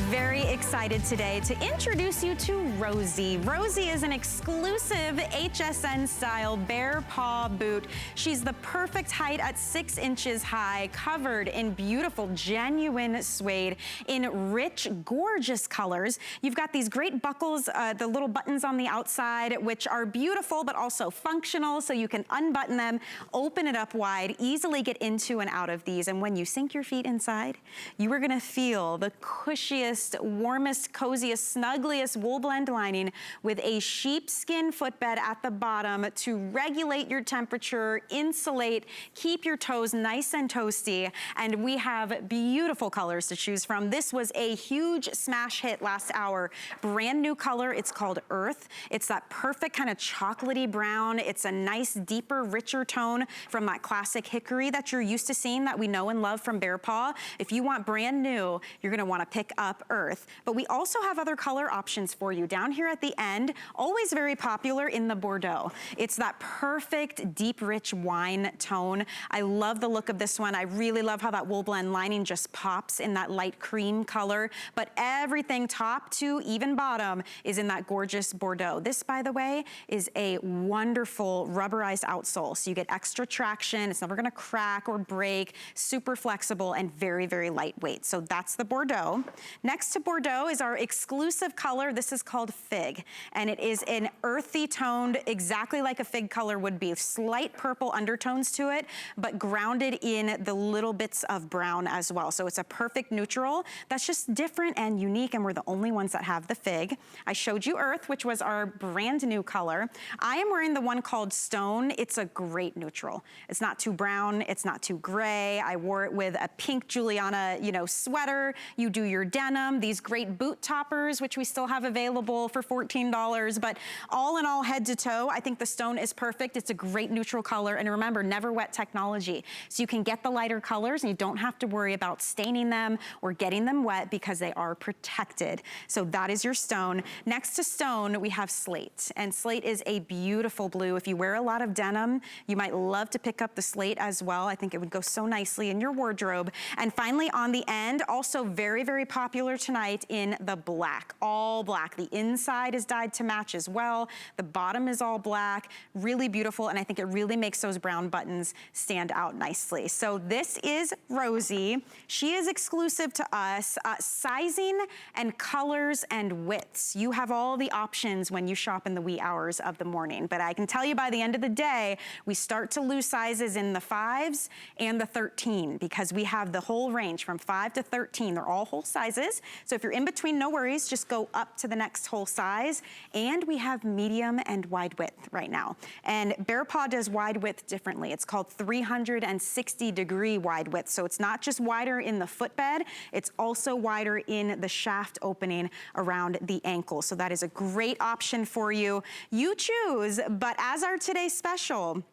very excited today to introduce you to Rosy. Rosy is an exclusive HSN style bare paw boot. She's the perfect height at 6 inches high, covered in beautiful, genuine suede in rich, gorgeous colors. You've got these great buckles, the little buttons on the outside, which are beautiful, but also functional, so you can unbutton them, open it up wide, easily get into and out of these. And when you sink your feet inside, you are gonna feel the cushiest, warmest, coziest, snuggliest wool blend lining with a sheepskin footbed at the bottom to regulate your temperature, insulate, keep your toes nice and toasty. And we have beautiful colors to choose from. This was a huge smash hit last hour. Brand new color, it's called Earth. It's that perfect kind of chocolatey brown. It's a nice, deeper, richer tone from that classic hickory that you're used to seeing, that we know and love from BEARPAW. If you want brand new, you're gonna wanna pick up Earth. But we also have other color options for you. Down here at the end, always very popular in the Bordeaux. It's that perfect, deep, rich wine tone. I love the look of this one. I really love how that wool blend lining just pops in that light cream color. But everything top to even bottom is in that gorgeous Bordeaux. This, by the way, is a wonderful rubberized outsole. So you get extra traction. It's never gonna crack or break. Super flexible and very, very lightweight. So that's the Bordeaux. Next to Bordeaux is our exclusive color. This is called Fig, and it is an earthy toned, exactly like a fig color would be. Slight purple undertones to it, but grounded in the little bits of brown as well. So it's a perfect neutral that's just different and unique, and we're the only ones that have the Fig. I showed you Earth, which was our brand new color. I am wearing the one called Stone. It's a great neutral. It's not too brown, it's not too gray. I wore it with a pink Juliana, sweater. You do your denim, these great boot toppers, which we still have available for $14. But all in all, head to toe, I think the Stone is perfect. It's a great neutral color. And remember, NeverWet technology. So you can get the lighter colors and you don't have to worry about staining them or getting them wet because they are protected. So that is your Stone. Next to Stone, we have Slate. And Slate is a beautiful blue. If you wear a lot of denim, you might love to pick up the Slate as well. I think it would go so nicely in your wardrobe. And finally, on the end, also very, very popular tonight in the black, all black. The inside is dyed to match as well. The bottom is all black, really beautiful. And I think it really makes those brown buttons stand out nicely. So this is Rosy. She is exclusive to us. Sizing and colors and widths. You have all the options when you shop in the wee hours of the morning. But I can tell you by the end of the day, we start to lose sizes in the 5s and the 13 because we have the whole range from 5 to 13. They're all whole sizes. So if you're in between, no worries, just go up to the next whole size. And we have medium and wide width right now. And BEARPAW does wide width differently. It's called 360-degree wide width. So it's not just wider in the footbed, it's also wider in the shaft opening around the ankle. So that is a great option for you. You choose, but as our today's special,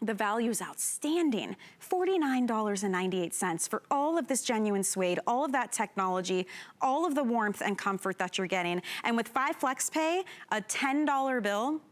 the value is outstanding. $49.98 for all of this genuine suede, all of that technology, all of the warmth and comfort that you're getting. And with 5 flex pay, a $10 bill,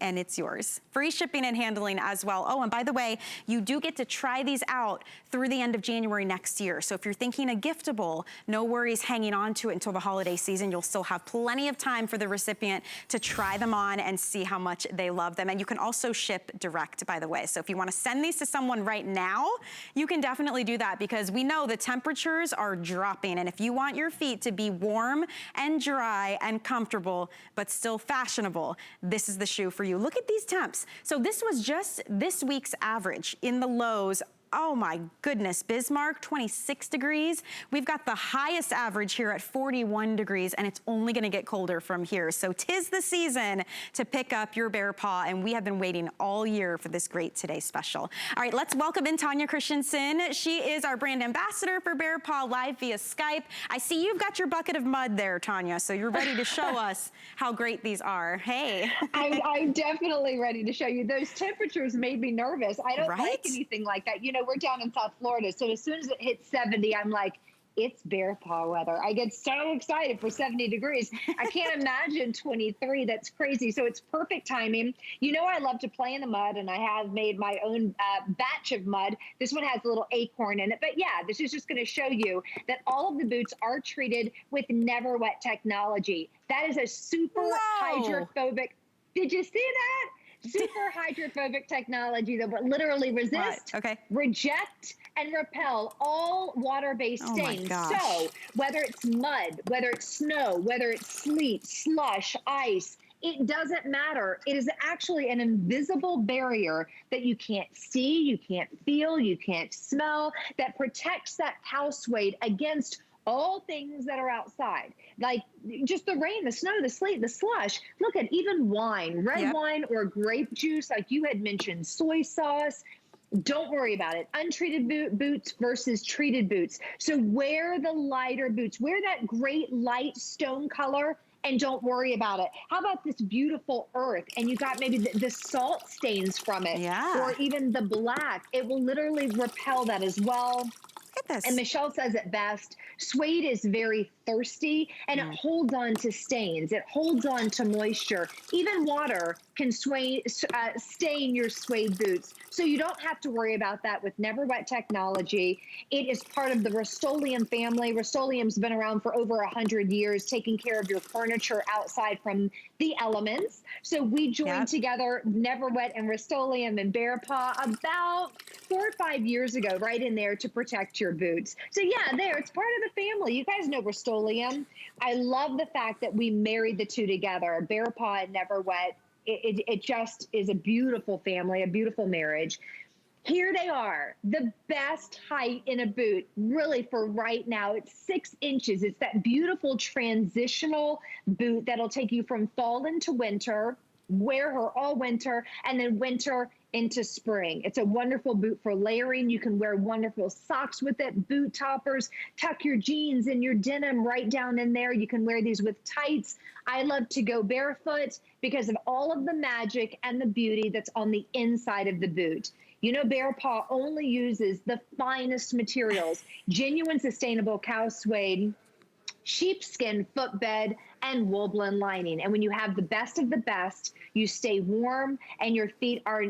and it's yours. Free shipping and handling as well. Oh, and by the way, you do get to try these out through the end of January next year. So if you're thinking a giftable, no worries hanging on to it until the holiday season. You'll still have plenty of time for the recipient to try them on and see how much they love them. And you can also ship direct, by the way. So if you wanna send these to someone right now, you can definitely do that because we know the temperatures are dropping. And if you want your feet to be warm and dry and comfortable, but still fashionable, this is the shoe for you. Look at these temps. So this was just this week's average in the lows. Oh my goodness, Bismarck, 26 degrees. We've got the highest average here at 41 degrees, and it's only gonna get colder from here. So 'tis the season to pick up your BEARPAW, and we have been waiting all year for this great Today special. All right, let's welcome in Tanya Christensen. She is our brand ambassador for BEARPAW live via Skype. I see you've got your bucket of mud there, Tanya, so you're ready to show us how great these are. Hey. I'm definitely ready to show you. Those temperatures made me nervous. I don't like anything like that. We're down in South Florida, so as soon as it hits 70, I'm like, it's bear paw weather. I get so excited for 70 degrees. I can't imagine 23. That's crazy. So it's perfect timing. You know, I love to play in the mud, and I have made my own batch of mud. This one has a little acorn in it. But yeah, this is just going to show you that all of the boots are treated with NeverWet technology. That is a super hydrophobic. Did you see that? Super hydrophobic technology that will literally resist, reject, and repel all water-based stains. So whether it's mud, whether it's snow, whether it's sleet, slush, ice, it doesn't matter. It is actually an invisible barrier that you can't see, you can't feel, you can't smell, that protects that cow suede against all things that are outside, like just the rain, the snow, the sleet, the slush. Look at even wine, red wine or grape juice, like you had mentioned, soy sauce. Don't worry about it. Untreated boots versus treated boots. So wear the lighter boots. Wear that great light stone color and don't worry about it. How about this beautiful earth? And you got maybe the salt stains from it, or even the black. It will literally repel that as well. Look at this. And Michelle says it best. Suede is very thirsty, and it holds on to stains. It holds on to moisture. Even water can stain your suede boots. So you don't have to worry about that with NeverWet technology. It is part of the Rust-Oleum family. Rust-Oleum's been around for over 100 years, taking care of your furniture outside from the elements. So we joined together, NeverWet and Rust-Oleum and BEARPAW, about 4 or 5 years ago, right in there to protect your boots. So yeah, there, it's part of the family. You guys know Rust-Oleum. I love the fact that we married the two together, BEARPAW and NeverWet. It just is a beautiful family, a beautiful marriage. Here they are, the best height in a boot, really for right now. It's 6 inches. It's that beautiful transitional boot that'll take you from fall into winter, wear her all winter, and then winter into spring. It's a wonderful boot for layering. You can wear wonderful socks with it, boot toppers, tuck your jeans and your denim right down in there. You can wear these with tights. I love to go barefoot because of all of the magic and the beauty that's on the inside of the boot. You know, BEARPAW only uses the finest materials, genuine sustainable cow suede, sheepskin footbed, and woolblend lining. And when you have the best of the best, you stay warm and your feet are,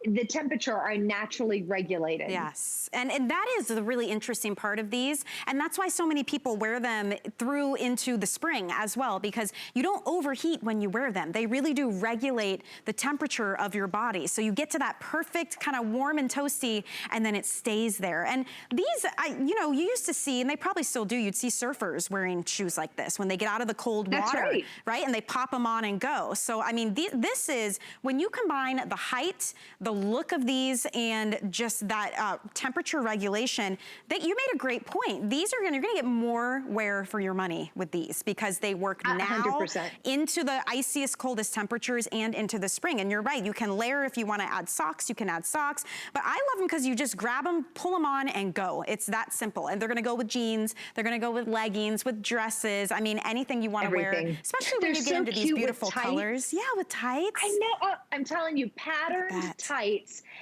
the temperature are naturally regulated. Yes, and that is the really interesting part of these, and that's why so many people wear them through into the spring as well, because you don't overheat when you wear them. They really do regulate the temperature of your body, so you get to that perfect kind of warm and toasty, and then it stays there. And these, you know, you used to see, and they probably still do, you'd see surfers wearing shoes like this when they get out of the cold water, right? And they pop them on and go. So, I mean, this is, when you combine the height, the look of these, and just that temperature regulation, that you made a great point. These are you're gonna get more wear for your money with these, because they work now 100%. Into the iciest, coldest temperatures and into the spring. And you're right, you can layer if you wanna add socks, you can add socks. But I love them because you just grab them, pull them on, and go. It's that simple. And they're gonna go with jeans, they're gonna go with leggings, with dresses. I mean, anything you wanna wear, especially when you get into these beautiful colors. Yeah, with tights. I know, I'm telling you, patterned tights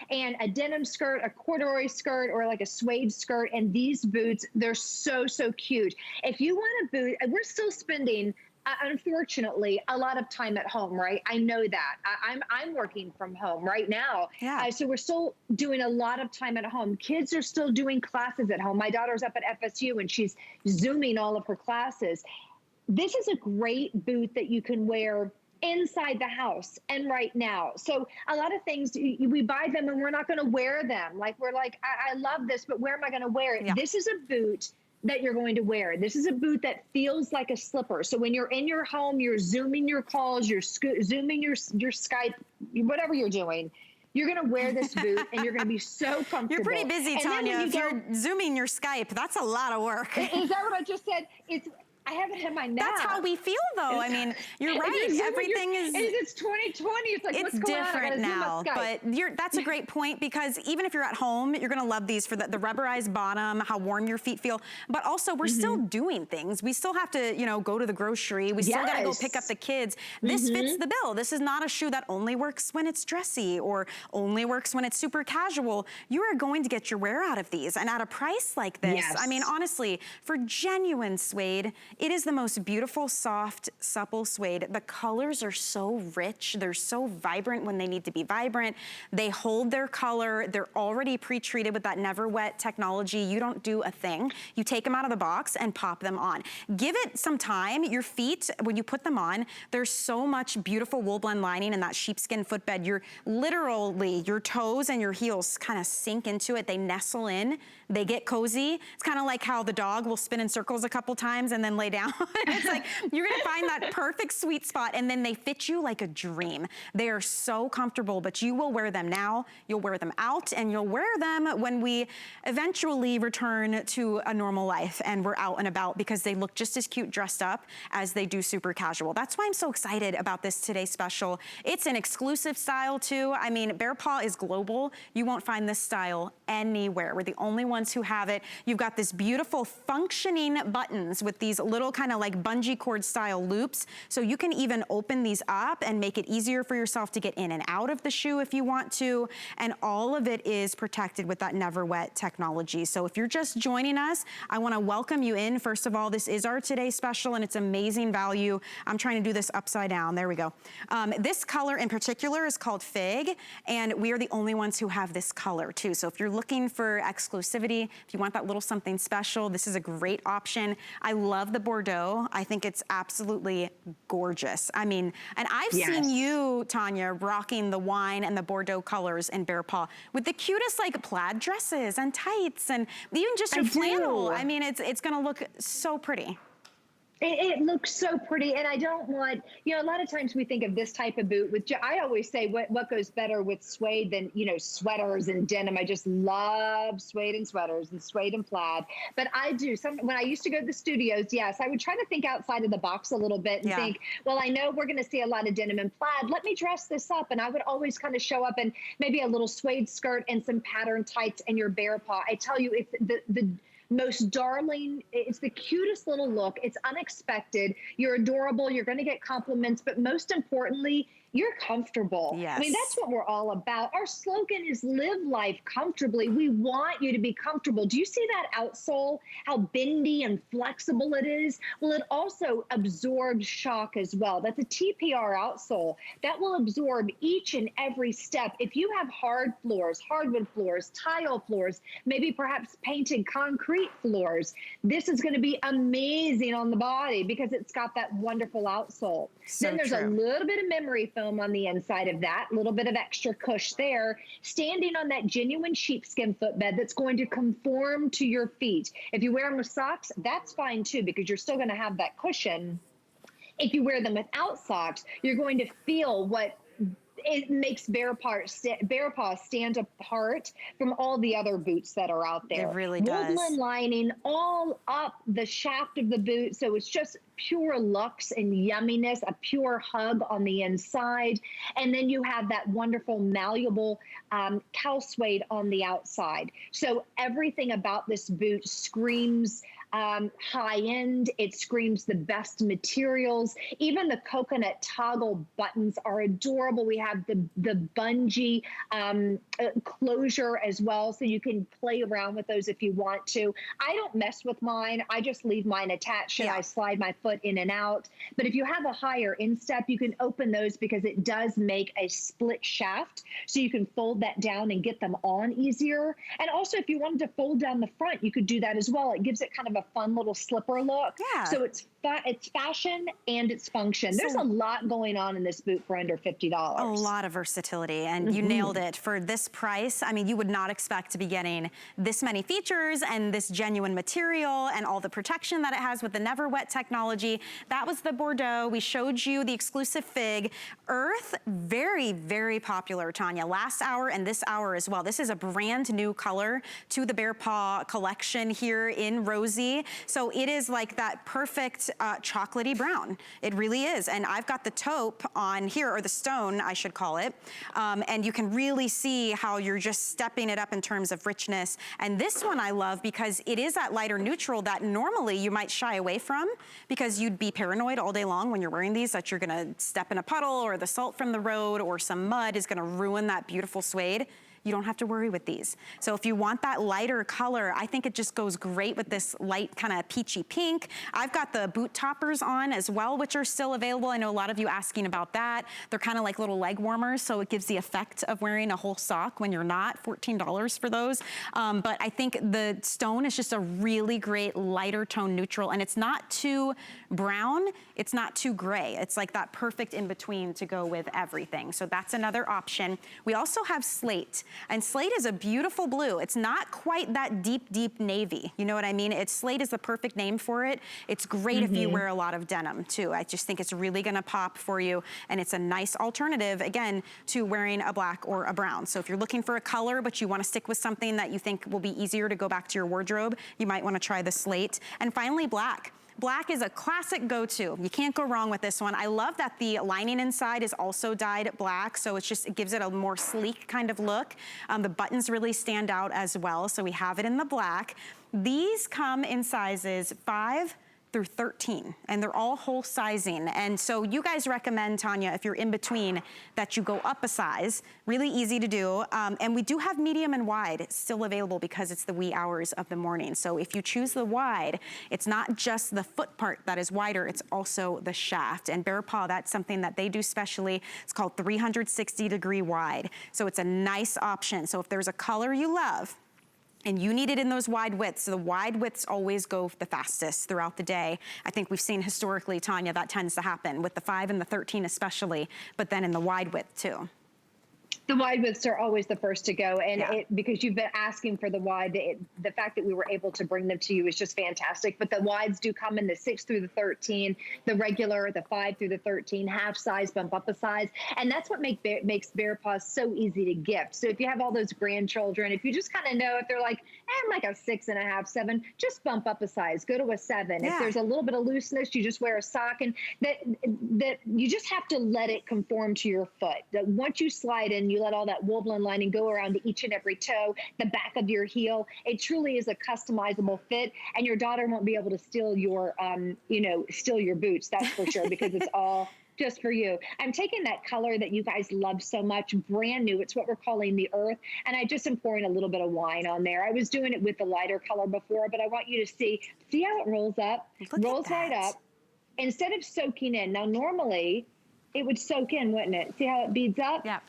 and a denim skirt, a corduroy skirt, or like a suede skirt, and these boots, they're so, so cute. If you want a boot, we're still spending, unfortunately, a lot of time at home, right? I know that. I'm working from home right now. Yeah. So we're still doing a lot of time at home. Kids are still doing classes at home. My daughter's up at FSU and she's Zooming all of her classes. This is a great boot that you can wear inside the house and right now. So a lot of things, we buy them and we're not going to wear them. Like, we're like, I love this, but where am I going to wear it? Yeah. This is a boot that you're going to wear. This is a boot that feels like a slipper. So when you're in your home, you're Zooming your calls, you're Zooming your Skype, whatever you're doing, you're going to wear this boot and you're going to be so comfortable. You're pretty busy, Tanya. If you're Zooming your Skype, that's a lot of work. Is that what I just said? I have it in my nap. That's how we feel, though. I mean, you're right. Everything is. It's 2020. It's like, what's going on? It's different now. But that's a great point, because even if you're at home, you're going to love these for the rubberized bottom, how warm your feet feel. But also, we're still doing things. We still have to, you know, go to the grocery. We still got to go pick up the kids. This fits the bill. This is not a shoe that only works when it's dressy or only works when it's super casual. You are going to get your wear out of these, and at a price like this. I mean, honestly, for genuine suede, it is the most beautiful, soft, supple suede. The colors are so rich. They're so vibrant when they need to be vibrant. They hold their color. They're already pre-treated with that NeverWet technology. You don't do a thing. You take them out of the box and pop them on. Give it some time. Your feet, when you put them on, there's so much beautiful wool blend lining in that sheepskin footbed. You're literally, your toes and your heels kind of sink into it. They nestle in. They get cozy. It's kind of like how the dog will spin in circles a couple times and then lay down. It's like, you're gonna find that perfect sweet spot, and then they fit you like a dream. They are so comfortable, but you will wear them now, you'll wear them out, and you'll wear them when we eventually return to a normal life and we're out and about, because they look just as cute dressed up as they do super casual. That's why I'm so excited about this today's special. It's an exclusive style too. I mean, BEARPAW is global. You won't find this style anywhere. We're the only ones who have it. You've got this beautiful functioning buttons with these little kind of like bungee cord style loops. So you can even open these up and make it easier for yourself to get in and out of the shoe if you want to. And all of it is protected with that NeverWet technology. So if you're just joining us, I want to welcome you in. First of all, this is our today's special, and it's amazing value. I'm trying to do this upside down. There we go. This color in particular is called Fig, and we are the only ones who have this color too. So if you're looking for exclusivity, if you want that little something special, this is a great option. I love the Bordeaux. I think it's absolutely gorgeous. I mean, and I've seen you, Tanya, rocking the wine and the Bordeaux colors in BEARPAW with the cutest like plaid dresses and tights and even just your flannel. I mean, it's gonna look so pretty. It looks so pretty, and I don't want, you know, a lot of times we think of this type of boot with, I always say what goes better with suede than, you know, sweaters and denim. I just love suede and sweaters and suede and plaid. But I do, when I used to go to the studios, yes, I would try to think outside of the box a little bit and think, well, I know we're going to see a lot of denim and plaid. Let me dress this up. And I would always kind of show up in maybe a little suede skirt and some pattern tights and your BEARPAW. I tell you, it's the most darling, it's the cutest little look. It's unexpected. You're adorable. You're going to get compliments, but most importantly, you're comfortable. I mean, that's what we're all about. Our slogan is live life comfortably. We want you to be comfortable. Do you see that outsole, how bendy and flexible it is? Well, it also absorbs shock as well. That's a TPR outsole. That will absorb each and every step. If you have hard floors, hardwood floors, tile floors, maybe perhaps painted concrete floors, this is going to be amazing on the body because it's got that wonderful outsole. Then there's a little bit of memory foam on the inside of that, a little bit of extra cush there, standing on that genuine sheepskin footbed that's going to conform to your feet. If you wear them with socks, that's fine too, because you're still going to have that cushion. If you wear them without socks, you're going to feel what it makes BEARPAW stand apart from all the other boots that are out there. It really does. Woolblend lining all up the shaft of the boot, so it's just pure luxe and yumminess, a pure hug on the inside. And then you have that wonderful malleable cow suede on the outside. So everything about this boot screams high end. It screams the best materials. Even the coconut toggle buttons are adorable. We have the bungee closure as well, so you can play around with those if you want to. I don't mess with mine. I just leave mine attached and I slide my foot in and out. But if you have a higher instep, you can open those because it does make a split shaft, so you can fold that down and get them on easier. And also, if you wanted to fold down the front, you could do that as well. It gives it kind of a fun little slipper look. So it's fashion and it's function. There's a lot going on in this boot for under $50. A lot of versatility, and you nailed it. For this price, I mean, you would not expect to be getting this many features and this genuine material and all the protection that it has with the NeverWet technology. That was the Bordeaux. We showed you the exclusive Fig. Earth, very, very popular, Tanya. Last hour and this hour as well. This is a brand new color to the BEARPAW collection here in Rosy. see. So it is like that perfect chocolatey brown. It really is. And I've got the taupe on here, or the stone, I should call it. And you can really see how you're just stepping it up in terms of richness. And this one I love because it is that lighter neutral that normally you might shy away from because you'd be paranoid all day long when you're wearing these that you're gonna step in a puddle or the salt from the road or some mud is gonna ruin that beautiful suede. You don't have to worry with these. So if you want that lighter color, I think it just goes great with this light kind of peachy pink. I've got the boot toppers on as well, which are still available. I know a lot of you asking about that. They're kind of like little leg warmers, so it gives the effect of wearing a whole sock when you're not. $14 for those. But I think the stone is just a really great lighter tone neutral, and it's not too brown, it's not too gray. It's like that perfect in between to go with everything. So that's another option. We also have Slate. And Slate is a beautiful blue. It's not quite that deep, deep navy. You know what I mean? Slate is the perfect name for it. It's great if you wear a lot of denim too. I just think it's really gonna pop for you. And it's a nice alternative, again, to wearing a black or a brown. So if you're looking for a color, but you wanna stick with something that you think will be easier to go back to your wardrobe, you might wanna try the Slate. And finally, black. Black is a classic go-to. You can't go wrong with this one. I love that the lining inside is also dyed black, so it gives it a more sleek kind of look. The buttons really stand out as well, so we have it in the black. These come in sizes 5 through 13, and they're all whole sizing. And so you guys recommend, Tanya, if you're in between, that you go up a size. Really easy to do. And we do have medium and wide still available because it's the wee hours of the morning. So if you choose the wide, it's not just the foot part that is wider, it's also the shaft. And BEARPAW, that's something that they do specially. It's called 360-degree wide. So it's a nice option. So if there's a color you love, and you need it in those wide widths. So the wide widths always go the fastest throughout the day. I think we've seen historically, Tanya, that tends to happen with the 5 and the 13 especially, but then in the wide width too. The wide widths are always the first to go, and because you've been asking for the wide, the fact that we were able to bring them to you is just fantastic. But the wides do come in the 6 through the 13, the regular, the 5 through the 13, half size, bump up a size, and that's what makes BEARPAW so easy to gift. So if you have all those grandchildren, if you just kind of know if they're like, I'm like a 6.5, 7, just bump up a size, go to a 7. If there's a little bit of looseness, you just wear a sock, and that you just have to let it conform to your foot. That once you slide in, you let all that woolblend lining go around to each and every toe, the back of your heel. It truly is a customizable fit, and your daughter won't be able to steal your, steal your boots. That's for sure, because it's all just for you. I'm taking that color that you guys love so much, brand new. It's what we're calling the earth. And I just am pouring a little bit of wine on there. I was doing it with the lighter color before, but I want you to see how it rolls up, rolls right up. Instead of soaking in, now normally it would soak in, wouldn't it? See how it beads up? Yeah.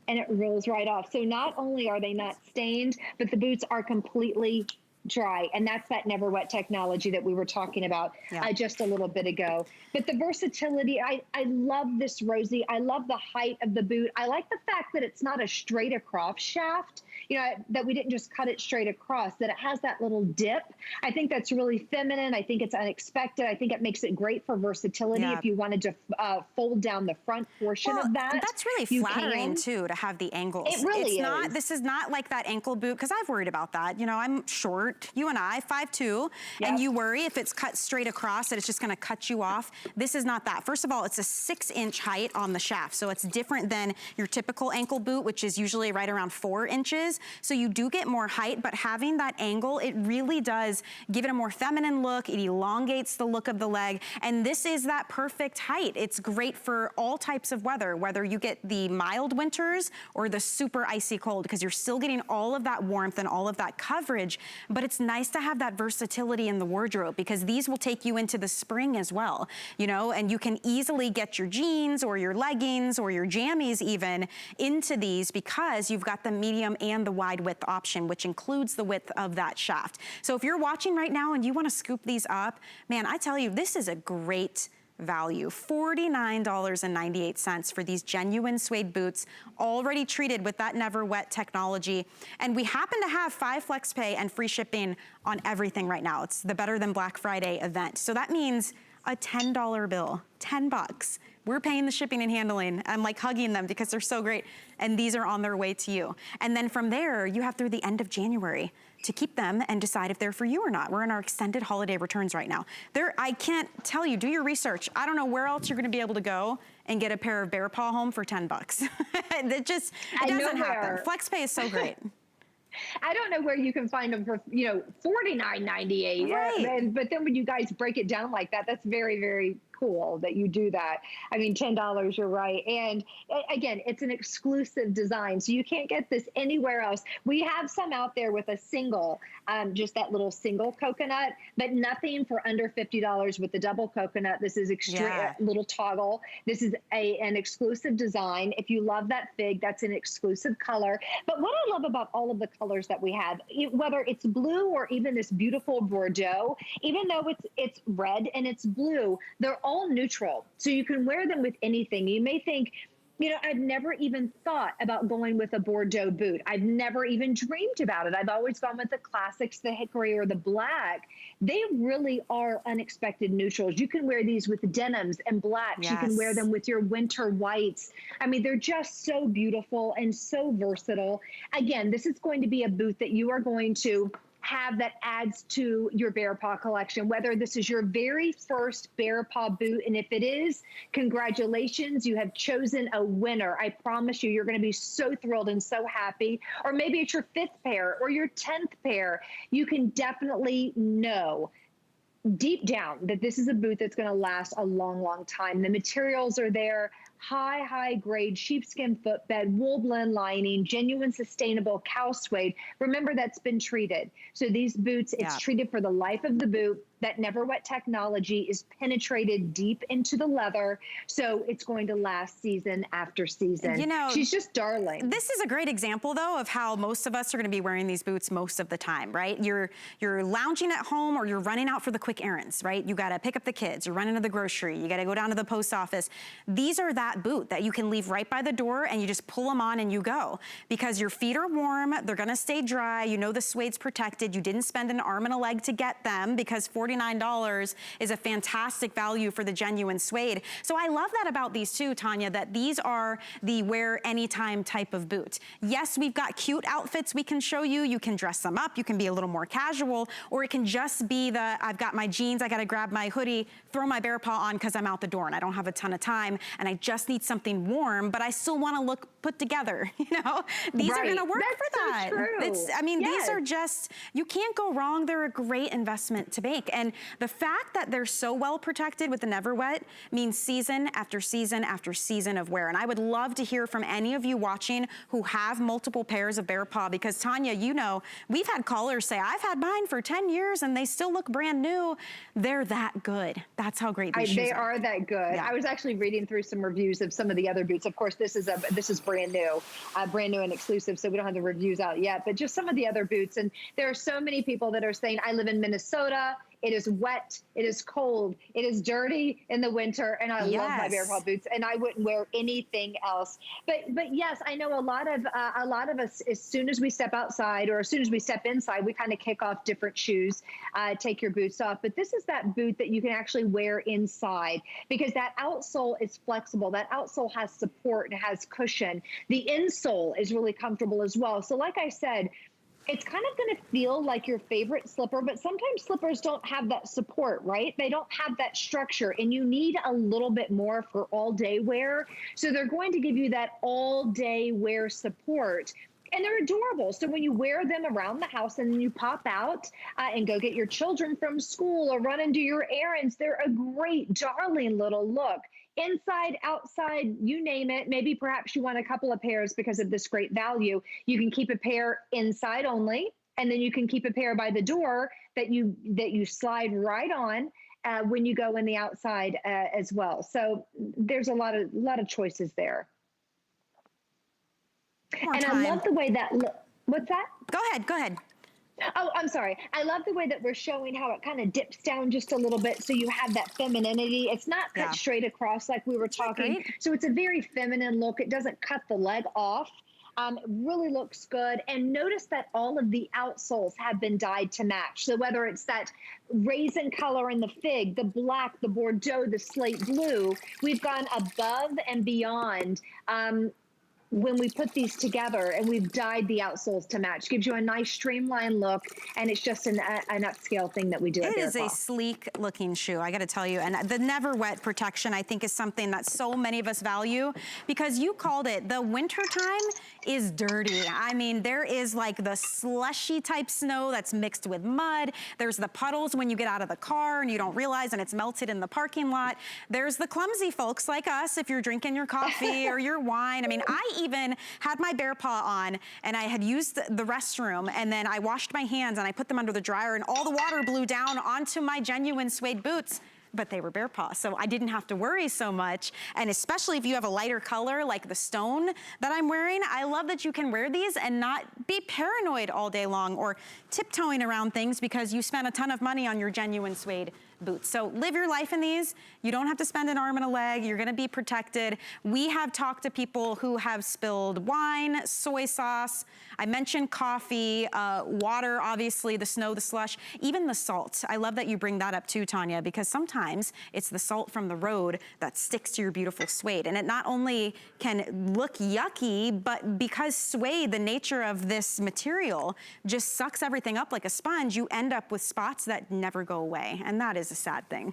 And it rolls right off. So not only are they not stained, but the boots are completely dry. And that's that NeverWet technology that we were talking about just a little bit ago. But the versatility, I love this, Rosie. I love the height of the boot. I like the fact that it's not a straight across shaft, that we didn't just cut it straight across, that it has that little dip. I think that's really feminine. I think it's unexpected. I think it makes it great for versatility if you wanted to fold down the front portion of that. That's really flattering too, to have the angles. It really is. This is not like that ankle boot, because I've worried about that. I'm short. You and I, 5'2", and you worry if it's cut straight across that it's just gonna cut you off. This is not that. First of all, it's a 6-inch height on the shaft, so it's different than your typical ankle boot, which is usually right around 4 inches. So you do get more height, but having that angle, it really does give it a more feminine look. It elongates the look of the leg, and this is that perfect height. It's great for all types of weather, whether you get the mild winters or the super icy cold, because you're still getting all of that warmth and all of that coverage, but it's nice to have that versatility in the wardrobe, because these will take you into the spring as well, and you can easily get your jeans or your leggings or your jammies even into these, because you've got the medium and the wide width option, which includes the width of that shaft. So if you're watching right now and you want to scoop these up, man, I tell you, this is a great value. $49.98 for these genuine suede boots, already treated with that NeverWet technology. And we happen to have 5 flex pay and free shipping on everything right now. It's the Better Than Black Friday event. So that means a $10 bill, 10 bucks. We're paying the shipping and handling. I'm like hugging them because they're so great. And these are on their way to you. And then from there, you have through the end of January to keep them and decide if they're for you or not. We're in our extended holiday returns right now. I can't tell you, do your research. I don't know where else you're gonna be able to go and get a pair of BEARPAW home for 10 bucks. It doesn't happen. FlexPay is so great. I don't know where you can find them for, you know, $49.98. Right. But then when you guys break it down like that, that's very, very cool that you do that. I mean, $10, you're right. And again, it's an exclusive design, so you can't get this anywhere else. We have some out there with a single, just that little single coconut, but nothing for under $50 with the double coconut. This is extreme, little toggle. This is an exclusive design. If you love that fig, that's an exclusive color. But what I love about all of the colors that we have, whether it's blue or even this beautiful Bordeaux, even though it's red and it's blue, they're all neutral. So you can wear them with anything. You may think, you know, I've never even thought about going with a Bordeaux boot. I've never even dreamed about it. I've always gone with the classics, the hickory or the black. They really are unexpected neutrals. You can wear these with denims and blacks. Yes. You can wear them with your winter whites. I mean, they're just so beautiful and so versatile. Again, this is going to be a boot that you are going to have that adds to your BEARPAW collection, whether this is your very first BEARPAW boot, and if it is, congratulations, you have chosen a winner. I promise you, you're gonna be so thrilled and so happy. Or maybe it's your 5th pair or your 10th pair. You can definitely know deep down that this is a boot that's gonna last a long, long time. The materials are there. High grade sheepskin footbed, wool blend lining, genuine sustainable cow suede. Remember, that's been treated. So these boots, it's treated for the life of the boot. That NeverWet technology is penetrated deep into the leather, so it's going to last season after season. You know, she's just darling. This is a great example, though, of how most of us are going to be wearing these boots most of the time, right? You're lounging at home or you're running out for the quick errands, right? You got to pick up the kids, you're running to the grocery, you got to go down to the post office. These are that boot that you can leave right by the door and you just pull them on and you go. Because your feet are warm, they're going to stay dry, you know the suede's protected, you didn't spend an arm and a leg to get them because $49 is a fantastic value for the genuine suede. So I love that about these too, Tanya, that these are the wear anytime type of boot. Yes, we've got cute outfits we can show you. You can dress them up. You can be a little more casual, or it can just be the, I've got my jeans, I got to grab my hoodie, throw my BEARPAW on because I'm out the door and I don't have a ton of time and I just need something warm, but I still want to look put together, you know? These are going to work for that. So true. I mean, these are just, you can't go wrong. They're a great investment to make. And the fact that they're so well protected with the NeverWet means season after season after season of wear. And I would love to hear from any of you watching who have multiple pairs of BEARPAW, because Tanya, you know, we've had callers say, I've had mine for 10 years and they still look brand new. They're that good. That's how great these shoes They are that good. Yeah. I was actually reading through some reviews of some of the other boots. Of course, this is brand new and exclusive, so we don't have the reviews out yet, but just some of the other boots. And there are so many people that are saying, I live in Minnesota, it is wet, it is cold, it is dirty in the winter, and I love my BEARPAW boots, and I wouldn't wear anything else. But yes, I know a lot of us, as soon as we step outside or as soon as we step inside, we kind of kick off different shoes, take your boots off. But this is that boot that you can actually wear inside, because that outsole is flexible. That outsole has support, it has cushion. The insole is really comfortable as well. So like I said, it's kind of going to feel like your favorite slipper, but sometimes slippers don't have that support, right? They don't have that structure, and you need a little bit more for all day wear. So they're going to give you that all day wear support. And they're adorable. So when you wear them around the house and then you pop out and go get your children from school or run and do your errands, they're a great, darling little look. Inside, outside, you name it. Maybe perhaps you want a couple of pairs because of this great value. You can keep a pair inside only, and then you can keep a pair by the door that you slide right on when you go in the outside as well. So there's a lot of choices there. And I love the way that what's that? Go ahead. Oh, I'm sorry. I love the way that we're showing how it kind of dips down just a little bit, so you have that femininity. It's not cut straight across like we were talking. So it's a very feminine look. It doesn't cut the leg off. Really looks good. And notice that all of the outsoles have been dyed to match. So whether it's that raisin color in the fig, the black, the Bordeaux, the slate blue, we've gone above and beyond when we put these together, and we've dyed the outsoles to match. Gives you a nice streamlined look, and it's just an upscale thing that we do at BEARPAW. It is a sleek looking shoe, I gotta tell you. And the NeverWet protection, I think, is something that so many of us value, because you called it, the winter time is dirty. I mean, there is like the slushy type snow that's mixed with mud. There's the puddles when you get out of the car and you don't realize and it's melted in the parking lot. There's the clumsy folks like us if you're drinking your coffee or your wine. I mean, I even had my BEARPAW on and I had used the restroom, and then I washed my hands and I put them under the dryer and all the water blew down onto my genuine suede boots. But they were BEARPAW, so I didn't have to worry so much. And especially if you have a lighter color like the stone that I'm wearing, I love that you can wear these and not be paranoid all day long or tiptoeing around things because you spent a ton of money on your genuine suede boots. So live your life in these. You don't have to spend an arm and a leg. You're gonna be protected. We have talked to people who have spilled wine, soy sauce. I mentioned coffee, water, obviously, the snow, the slush, even the salt. I love that you bring that up too, Tanya, because sometimes it's the salt from the road that sticks to your beautiful suede. And it not only can look yucky, but because suede, the nature of this material, just sucks everything up like a sponge, you end up with spots that never go away. And that is a sad thing.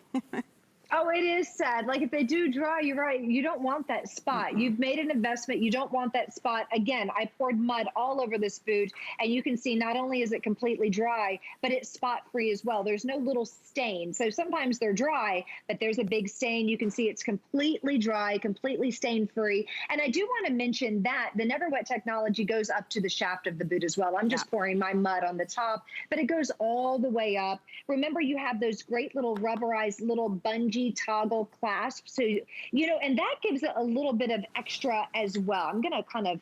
Oh, it is sad. Like if they do dry, you're right. You don't want that spot. You've made an investment. You don't want that spot. Again, I poured mud all over this boot, and you can see not only is it completely dry, but it's spot free as well. There's no little stain. So sometimes they're dry, but there's a big stain. You can see it's completely dry, completely stain free. And I do want to mention that the NeverWet technology goes up to the shaft of the boot as well. I'm just pouring my mud on the top, but it goes all the way up. Remember, you have those great little rubberized little bungee toggle clasp, so you know, and that gives it a little bit of extra as well. I'm gonna kind of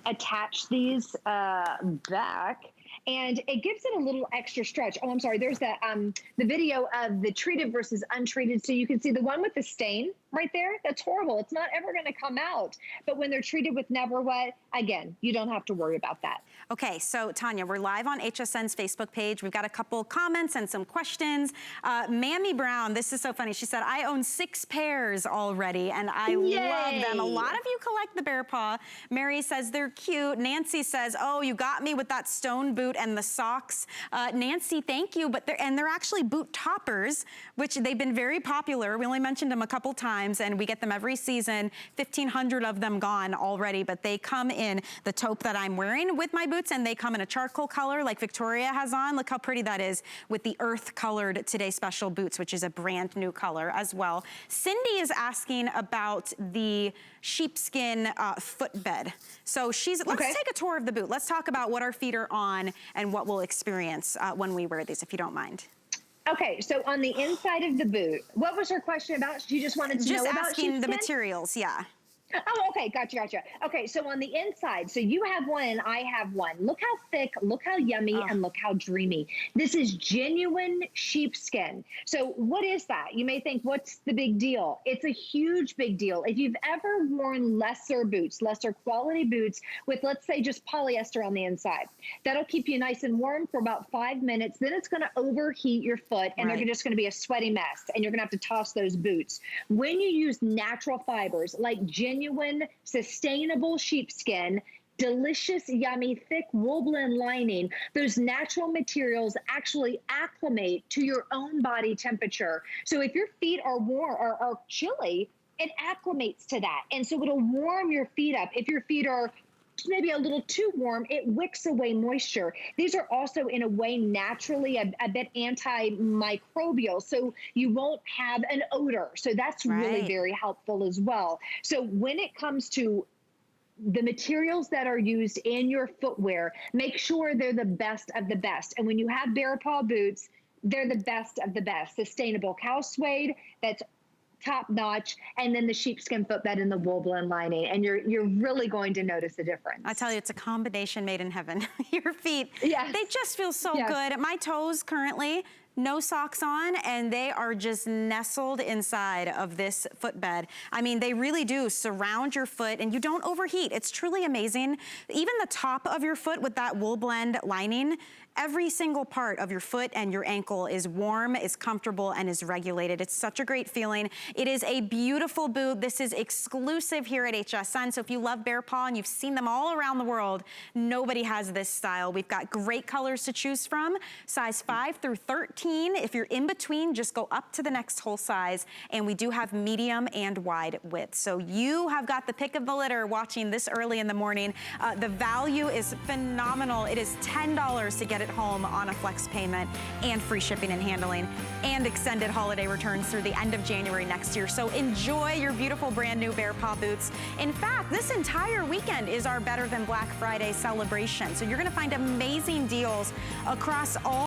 attach these back, and it gives it a little extra stretch. Oh, I'm sorry, there's the video of the treated versus untreated, so you can see the one with the stain right there. That's horrible. It's not ever going to come out. But when they're treated with NeverWet, again, you don't have to worry about that. Okay, so Tanya, we're live on HSN's Facebook page. We've got a couple comments and some questions. Mammy Brown, this is so funny. She said, I own 6 pairs already, and I love them. A lot of you collect the BEARPAW. Mary says they're cute. Nancy says, oh, you got me with that stone boot and the socks. Nancy, thank you. But they're actually boot toppers, which they've been very popular. We only mentioned them a couple times, and we get them every season. 1,500 of them gone already, but they come in the taupe that I'm wearing with my boots, and they come in a charcoal color like Victoria has on. Look how pretty that is with the earth colored Today Special boots, which is a brand new color as well. Cindy is asking about the sheepskin footbed. So let's take a tour of the boot. Let's talk about what our feet are on and what we'll experience when we wear these, if you don't mind. Okay, so on the inside of the boot, what was her question about? She just wanted to know about sheepskin? Just asking the materials, yeah. Oh, okay, gotcha. Okay, so on the inside, so you have one and I have one. Look how thick, look how yummy, and look how dreamy. This is genuine sheepskin. So what is that? You may think, what's the big deal? It's a huge big deal. If you've ever worn lesser boots, lesser quality boots with, let's say, just polyester on the inside, that'll keep you nice and warm for about 5 minutes. Then it's gonna overheat your foot, and they're just gonna be a sweaty mess, and you're gonna have to toss those boots. When you use natural fibers, like genuine, sustainable sheepskin, delicious, yummy, thick woolblend lining, those natural materials actually acclimate to your own body temperature. So if your feet are warm or are chilly, it acclimates to that. And so it'll warm your feet up. If your feet are maybe a little too warm, it wicks away moisture. These are also in a way naturally a bit antimicrobial, so you won't have an odor. So that's really very helpful as well. So when it comes to the materials that are used in your footwear, make sure they're the best of the best. And when you have BEARPAW boots, they're the best of the best. Sustainable cow suede, that's top notch, and then the sheepskin footbed and the woolblend lining, and you're really going to notice a difference. I tell you, it's a combination made in heaven. Your feet, they just feel so good. My toes currently, no socks on, and they are just nestled inside of this footbed. I mean, they really do surround your foot, and you don't overheat. It's truly amazing. Even the top of your foot with that wool blend lining, every single part of your foot and your ankle is warm, is comfortable, and is regulated. It's such a great feeling. It is a beautiful boot. This is exclusive here at HSN. So if you love Bear Paw and you've seen them all around the world, nobody has this style. We've got great colors to choose from, size 5 through 13. If you're in between, just go up to the next whole size. And we do have medium and wide width. So you have got the pick of the litter watching this early in the morning. The value is phenomenal. It is $10 to get it home on a flex payment, and free shipping and handling, and extended holiday returns through the end of January next year. So enjoy your beautiful brand new Bear Paw boots. In fact, this entire weekend is our Better Than Black Friday celebration. So you're gonna find amazing deals across all